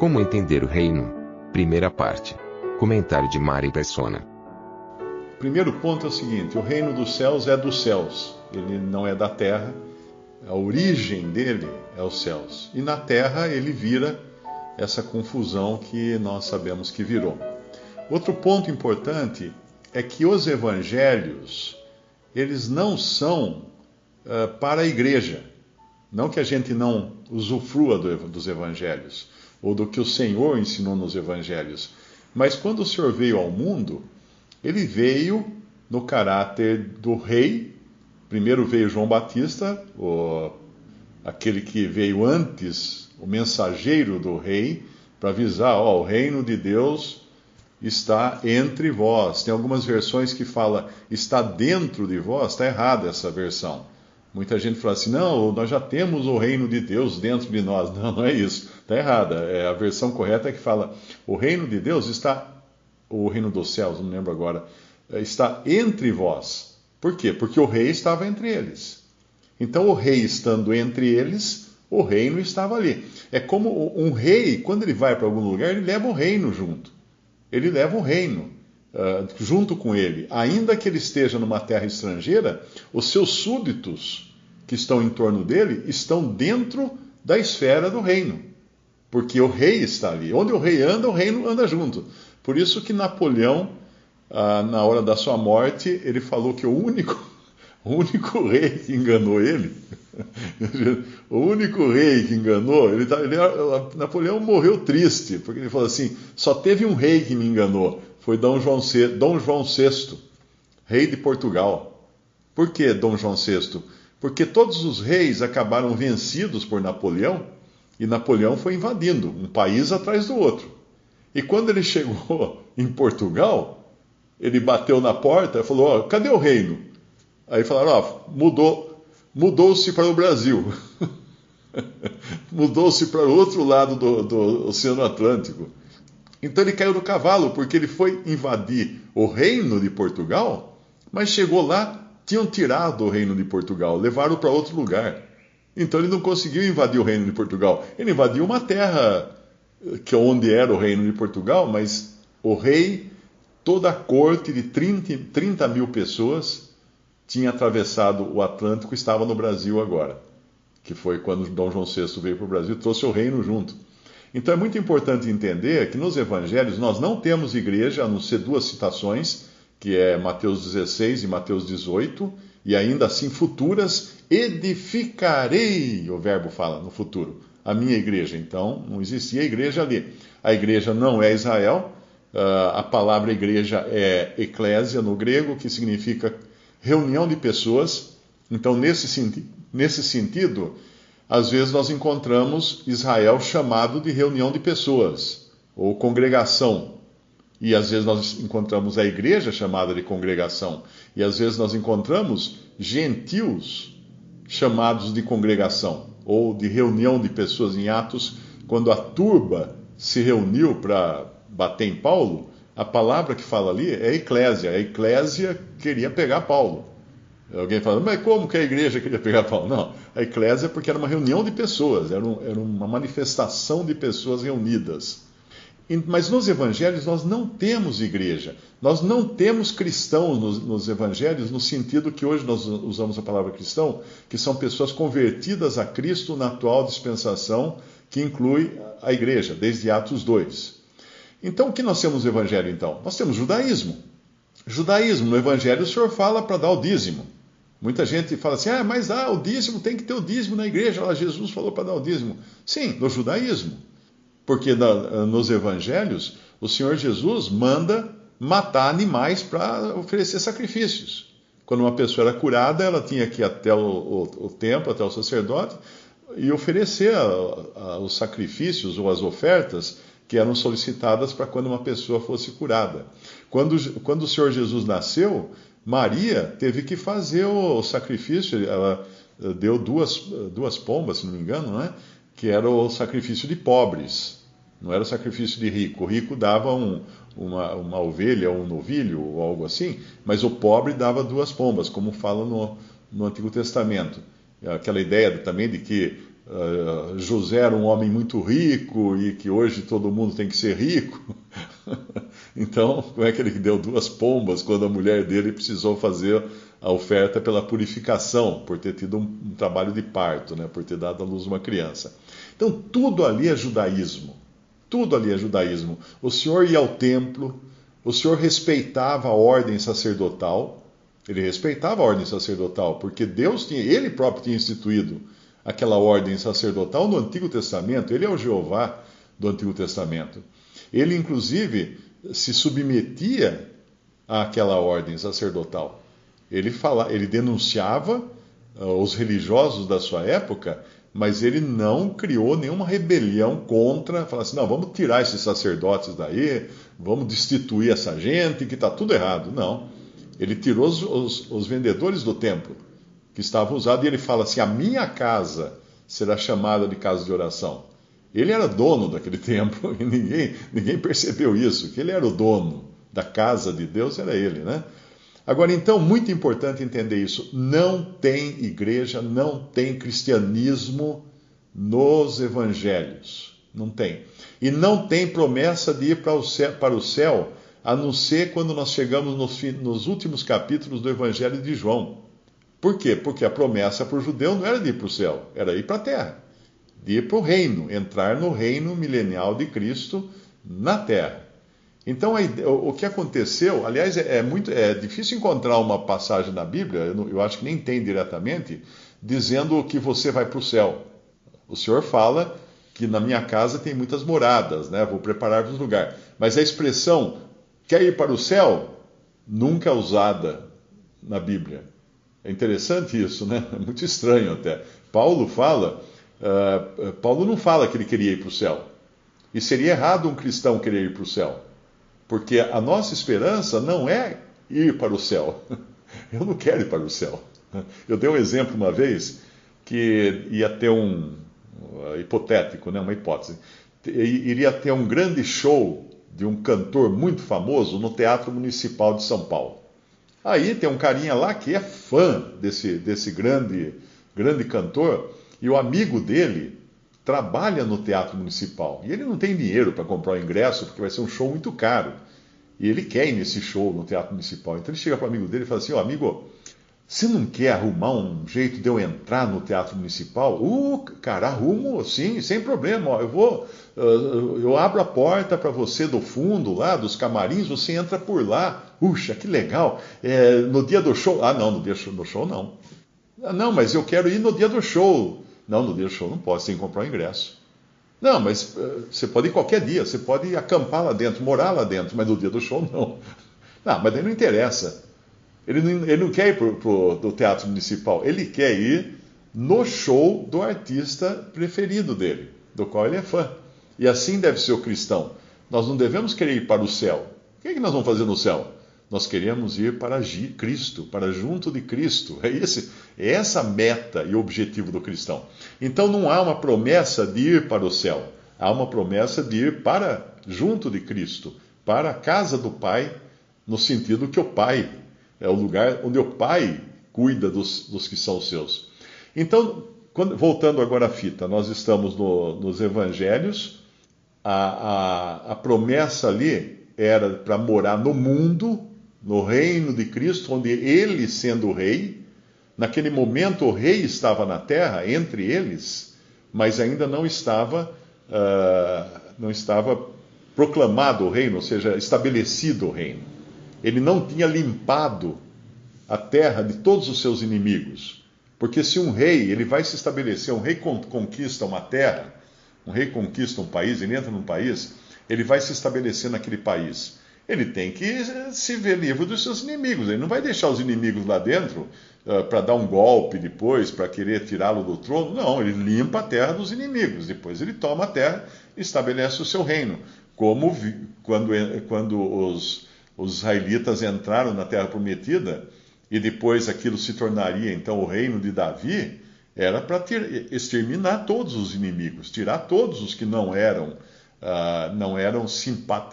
Como entender o reino? Primeira parte. Comentário de Mari Persona. Primeiro ponto é o seguinte: o reino dos céus é dos céus, ele não é da terra, a origem dele é os céus. E na terra ele vira essa confusão que nós sabemos que virou. Outro ponto importante é que os evangelhos, eles não são para a igreja. Não que a gente não usufrua dos evangelhos, ou do que o Senhor ensinou nos evangelhos. Mas quando o Senhor veio ao mundo, ele veio no caráter do rei. Primeiro veio João Batista, aquele que veio antes, o mensageiro do rei, para avisar: o reino de Deus está entre vós. Tem algumas versões que fala está dentro de vós. Está errada essa versão. Muita gente fala assim: não, nós já temos o reino de Deus dentro de nós. Não, não é isso. Está errada. A versão correta é que fala: o reino de Deus está, o reino dos céus, não lembro agora, está entre vós. Por quê? Porque o rei estava entre eles. Então, o rei estando entre eles, o reino estava ali. É como um rei, quando ele vai para algum lugar, ele leva o reino junto. Ele leva o reino junto com ele. Ainda que ele esteja numa terra estrangeira, os seus súditos que estão em torno dele estão dentro da esfera do reino. Porque o rei está ali. Onde o rei anda, o reino anda junto. Por isso que Napoleão, na hora da sua morte, ele falou que o único rei que enganou ele, o único rei que enganou, Napoleão morreu triste, porque ele falou assim: só teve um rei que me enganou, foi Dom João VI, rei de Portugal. Por que Dom João VI? Porque todos os reis acabaram vencidos por Napoleão, e Napoleão foi invadindo um país atrás do outro. E quando ele chegou em Portugal, ele bateu na porta e falou: cadê o reino? Aí falaram: mudou-se para o Brasil. Mudou-se para o outro lado do Oceano Atlântico. Então ele caiu do cavalo, porque ele foi invadir o reino de Portugal, mas chegou lá, tinham tirado o reino de Portugal, levaram para outro lugar. Então ele não conseguiu invadir o reino de Portugal. Ele invadiu uma terra que onde era o reino de Portugal, mas o rei, toda a corte de 30 mil pessoas, tinha atravessado o Atlântico e estava no Brasil agora, que foi quando Dom João VI veio para o Brasil e trouxe o reino junto. Então é muito importante entender que nos evangelhos nós não temos igreja, a não ser duas citações, que é Mateus 16 e Mateus 18, e ainda assim futuras: edificarei, o verbo fala no futuro, a minha igreja. Então não existia igreja ali. A igreja não é Israel, a palavra igreja é eclésia no grego, que significa reunião de pessoas. Então, nesse sentido, às vezes nós encontramos Israel chamado de reunião de pessoas, ou congregação. E às vezes nós encontramos a igreja chamada de congregação. E às vezes nós encontramos gentios chamados de congregação, ou de reunião de pessoas. Em Atos, quando a turba se reuniu para bater em Paulo, a palavra que fala ali é eclésia. A eclésia queria pegar Paulo. Alguém fala: mas como que a igreja queria pegar Paulo? Não, a eclésia porque era uma reunião de pessoas, era uma manifestação de pessoas reunidas. Mas nos evangelhos nós não temos igreja, nós não temos cristãos nos evangelhos, no sentido que hoje nós usamos a palavra cristão, que são pessoas convertidas a Cristo na atual dispensação, que inclui a igreja, desde Atos 2. Então, o que nós temos no Evangelho, então? Nós temos judaísmo. Judaísmo, no Evangelho, o Senhor fala para dar o dízimo. Muita gente fala assim: mas o dízimo, tem que ter o dízimo na igreja. Jesus falou para dar o dízimo. Sim, no judaísmo. Porque nos Evangelhos, o Senhor Jesus manda matar animais para oferecer sacrifícios. Quando uma pessoa era curada, ela tinha que ir até o templo, até o sacerdote, e oferecer os sacrifícios ou as ofertas que eram solicitadas para quando uma pessoa fosse curada. Quando o Senhor Jesus nasceu, Maria teve que fazer o sacrifício. Ela deu duas pombas, se não me engano, não é? Que era o sacrifício de pobres, não era o sacrifício de rico. O rico dava uma ovelha ou um novilho ou algo assim, mas o pobre dava 2 pombas, como fala no Antigo Testamento. Aquela ideia também de que José era um homem muito rico e que hoje todo mundo tem que ser rico. Então, como é que ele deu 2 pombas quando a mulher dele precisou fazer a oferta pela purificação, por ter tido um trabalho de parto, né, por ter dado à luz uma criança? Então, tudo ali é judaísmo. Tudo ali é judaísmo. O Senhor ia ao templo, o Senhor respeitava a ordem sacerdotal. Ele respeitava a ordem sacerdotal, porque Ele próprio tinha instituído aquela ordem sacerdotal no Antigo Testamento. Ele é o Jeová do Antigo Testamento. Ele, inclusive, se submetia àquela ordem sacerdotal. Ele denunciava os religiosos da sua época, mas ele não criou nenhuma rebelião contra, falar assim, não, vamos tirar esses sacerdotes daí, vamos destituir essa gente, que está tudo errado. Não. Ele tirou os vendedores do templo, que estavam usados, e ele fala assim, a minha casa será chamada de casa de oração. Ele era dono daquele templo, e ninguém percebeu isso, que ele era o dono da casa de Deus, era ele, né? Agora, então, muito importante entender isso. Não tem igreja, não tem cristianismo nos evangelhos. Não tem. E não tem promessa de ir para o céu, a não ser quando nós chegamos nos últimos capítulos do Evangelho de João. Por quê? Porque a promessa para o judeu não era de ir para o céu, era ir para a terra. De ir para o reino, entrar no reino milenial de Cristo na terra. Então, o que aconteceu, aliás, é difícil encontrar uma passagem na Bíblia, eu acho que nem tem diretamente, dizendo que você vai para o céu. O Senhor fala que na minha casa tem muitas moradas, né? Vou preparar-vos lugar. Mas a expressão, quer ir para o céu, nunca é usada na Bíblia. É interessante isso, né? É muito estranho até. Paulo não fala que ele queria ir para o céu. E seria errado um cristão querer ir para o céu. Porque a nossa esperança não é ir para o céu. Eu não quero ir para o céu. Eu dei um exemplo uma vez que ia ter hipotético, né, uma hipótese. Iria ter um grande show de um cantor muito famoso no Teatro Municipal de São Paulo. Aí tem um carinha lá que é fã desse grande cantor, e o amigo dele trabalha no Teatro Municipal. E ele não tem dinheiro para comprar o ingresso, porque vai ser um show muito caro. E ele quer ir nesse show no Teatro Municipal. Então ele chega para o amigo dele e fala assim, amigo, você não quer arrumar um jeito de eu entrar no Teatro Municipal? Cara, arrumo sim, sem problema. Ó, eu abro a porta para você do fundo lá, dos camarins, você entra por lá. Puxa, que legal. No dia do show... não, no dia do show não. Não, mas eu quero ir no dia do show. Não, no dia do show não pode, você tem que comprar o ingresso. Não, mas você pode ir qualquer dia, você pode acampar lá dentro, morar lá dentro, mas no dia do show não. Não, mas daí não interessa. Ele não quer ir para o Teatro Municipal, ele quer ir no show do artista preferido dele, do qual ele é fã. E assim deve ser o cristão. Nós não devemos querer ir para o céu. O que é que nós vamos fazer no céu? Nós queremos ir para Cristo, para junto de Cristo. É essa a meta e o objetivo do cristão. Então não há uma promessa de ir para o céu. Há uma promessa de ir para junto de Cristo, para a casa do Pai, no sentido que o Pai é o lugar onde o Pai cuida dos que são seus. Então, voltando agora à fita, nós estamos nos Evangelhos. A promessa ali era para morar no mundo, no reino de Cristo, onde ele, sendo o rei, naquele momento o rei estava na terra, entre eles, mas ainda não estava proclamado o reino, ou seja, estabelecido o reino. Ele não tinha limpado a terra de todos os seus inimigos. Porque se um rei, ele vai se estabelecer, um rei conquista uma terra, um rei conquista um país, ele entra num país, ele vai se estabelecer naquele país. Ele tem que se ver livre dos seus inimigos. Ele não vai deixar os inimigos lá dentro para dar um golpe depois, para querer tirá-lo do trono. Não, ele limpa a terra dos inimigos. Depois ele toma a terra e estabelece o seu reino. Como quando os israelitas entraram na terra prometida e depois aquilo se tornaria então o reino de Davi, era para exterminar todos os inimigos, tirar todos os que não eram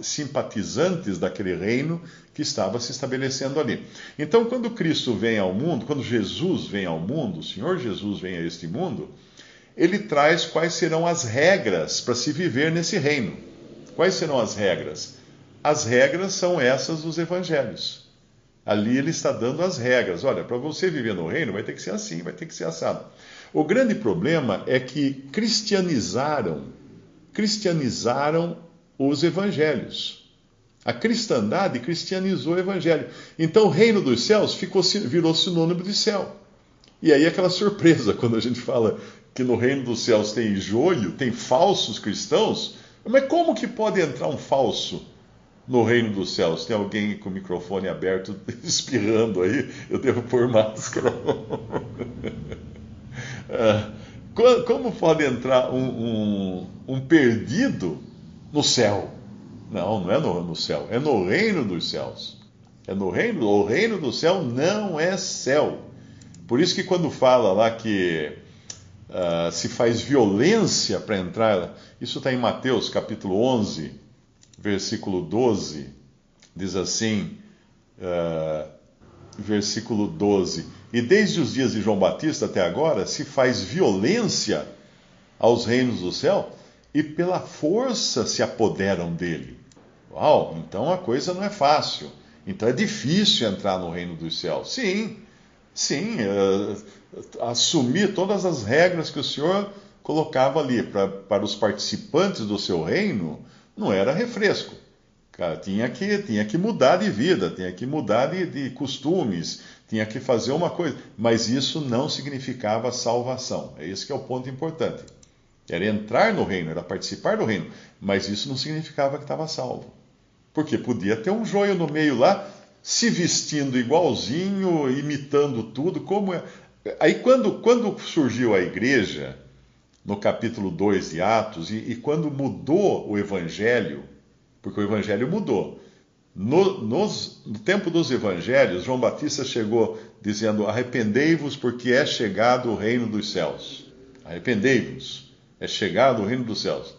simpatizantes daquele reino que estava se estabelecendo ali. Então, quando Cristo vem ao mundo, quando Jesus vem ao mundo, o Senhor Jesus vem a este mundo, ele traz quais serão as regras para se viver nesse reino. Quais serão as regras? As regras são essas dos evangelhos. Ali ele está dando as regras. Olha, para você viver no reino vai ter que ser assim, vai ter que ser assado. O grande problema é que cristianizaram os evangelhos. A cristandade cristianizou o evangelho. Então o reino dos céus virou sinônimo de céu. E aí aquela surpresa quando a gente fala que no reino dos céus tem joio, tem falsos cristãos. Mas como que pode entrar um falso no reino dos céus? Tem alguém com o microfone aberto espirrando aí? Eu devo pôr máscara. Como pode entrar um perdido no céu? Não é no céu, é no reino dos céus. O reino do céu não é céu. Por isso que quando fala lá que se faz violência para entrar, isso está em Mateus capítulo 11, versículo 12, diz assim, versículo 12: E desde os dias de João Batista até agora se faz violência aos reinos do céu e pela força se apoderam dele. Uau, então a coisa não é fácil. Então é difícil entrar no reino dos céus. Sim, assumir todas as regras que o Senhor colocava ali para os participantes do seu reino não era refresco. Cara, tinha que mudar de vida, tinha que mudar de costumes, tinha que fazer uma coisa. Mas isso não significava salvação. É esse que é o ponto importante. Era entrar no reino, era participar do reino, mas isso não significava que estava salvo. Porque podia ter um joio no meio lá, se vestindo igualzinho, imitando tudo, como é. Aí quando surgiu a igreja, no capítulo 2 de Atos, e quando mudou o evangelho, porque o evangelho mudou. No tempo dos evangelhos, João Batista chegou dizendo: arrependei-vos porque é chegado o reino dos céus. Arrependei-vos, é chegado o reino dos céus.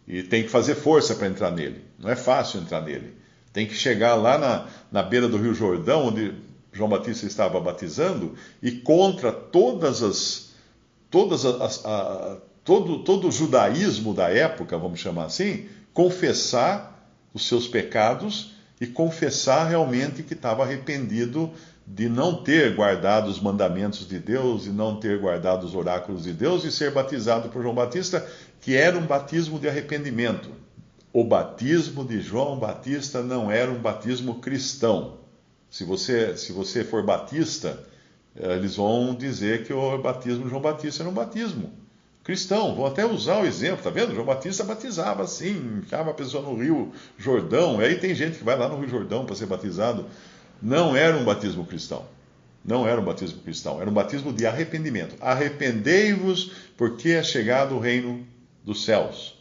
E tem que fazer força para entrar nele. Não é fácil entrar nele. Tem que chegar lá na beira do Rio Jordão, onde João Batista estava batizando, e contra todo o judaísmo da época, vamos chamar assim, confessar os seus pecados e confessar realmente que estava arrependido de não ter guardado os mandamentos de Deus e não ter guardado os oráculos de Deus e ser batizado por João Batista, que era um batismo de arrependimento. O batismo de João Batista não era um batismo cristão. Se você for batista, eles vão dizer que o batismo de João Batista era um batismo cristão. Vão até usar o exemplo, tá vendo? João Batista batizava assim, ficava a pessoa no Rio Jordão, e aí tem gente que vai lá no Rio Jordão para ser batizado. Não era um batismo cristão. Não era um batismo cristão, era um batismo de arrependimento. Arrependei-vos, porque é chegado o reino dos céus.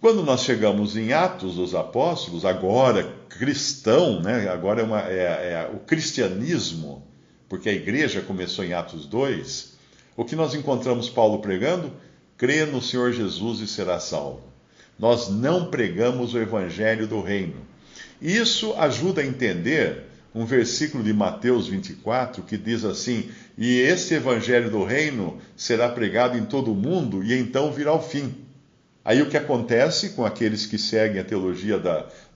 Quando nós chegamos em Atos dos Apóstolos, agora cristão, né? Agora o cristianismo, porque a igreja começou em Atos 2, o que nós encontramos Paulo pregando? Crê no Senhor Jesus e será salvo. Nós não pregamos o evangelho do reino. Isso ajuda a entender um versículo de Mateus 24 que diz assim: e este evangelho do reino será pregado em todo o mundo e então virá o fim. Aí o que acontece com aqueles que seguem a teologia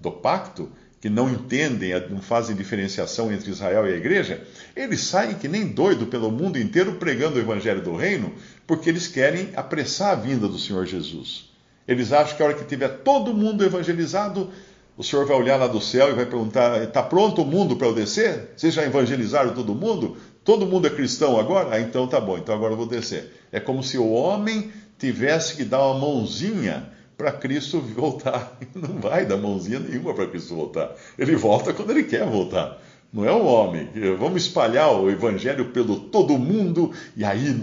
do pacto, que não entendem, não fazem diferenciação entre Israel e a igreja, eles saem que nem doido pelo mundo inteiro pregando o evangelho do reino, porque eles querem apressar a vinda do Senhor Jesus. Eles acham que a hora que tiver todo mundo evangelizado, o Senhor vai olhar lá do céu e vai perguntar: está pronto o mundo para eu descer? Vocês já evangelizaram todo mundo? Todo mundo é cristão agora? Ah, então tá bom, então agora eu vou descer. É como se o homem tivesse que dar uma mãozinha para Cristo voltar. Não vai dar mãozinha nenhuma para Cristo voltar. Ele volta quando ele quer voltar. Não é um homem. Vamos espalhar o evangelho pelo todo mundo e aí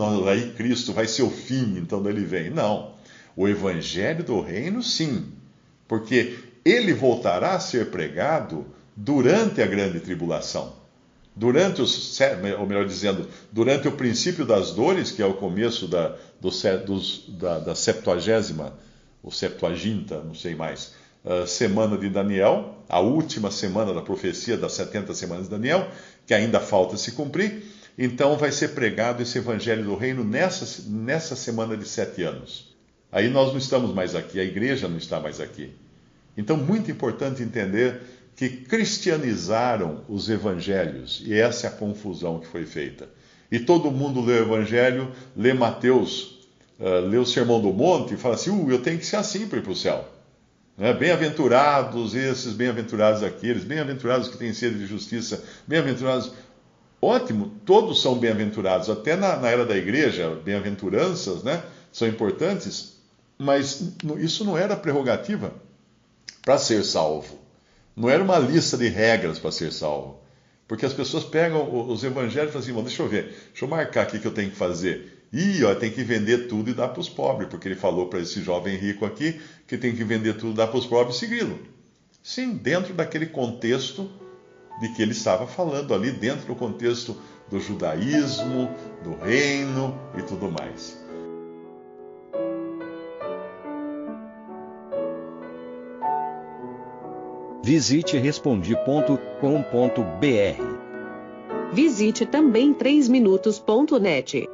Cristo vai ser o fim, então ele vem. Não. O evangelho do reino, sim. Porque ele voltará a ser pregado durante a grande tribulação. Durante durante o princípio das dores, que é o começo da Septuagésima, ou Septuaginta, não sei mais, semana de Daniel, a última semana da profecia das 70 semanas de Daniel, que ainda falta se cumprir. então vai ser pregado esse evangelho do reino nessa semana de 7 anos. Aí nós não estamos mais aqui, a igreja não está mais aqui. Então, muito importante entender que cristianizaram os evangelhos, e essa é a confusão que foi feita. E todo mundo lê o evangelho, lê Mateus, lê o Sermão do Monte e fala assim, eu tenho que ser assim para ir para o céu. Né? Bem-aventurados esses, bem-aventurados aqueles, bem-aventurados que têm sede de justiça, bem-aventurados... Ótimo, todos são bem-aventurados, até na era da igreja, bem-aventuranças, né, são importantes, mas isso não era prerrogativa para ser salvo. Não era uma lista de regras para ser salvo. Porque as pessoas pegam os evangelhos e falam assim, deixa eu ver, deixa eu marcar aqui o que eu tenho que fazer. Tem que vender tudo e dar para os pobres, porque ele falou para esse jovem rico aqui que tem que vender tudo, dar para os pobres e segui-lo. Sim, dentro daquele contexto de que ele estava falando ali, dentro do contexto do judaísmo, do reino e tudo mais. Visite Respondi.com.br. Visite também 3minutos.net.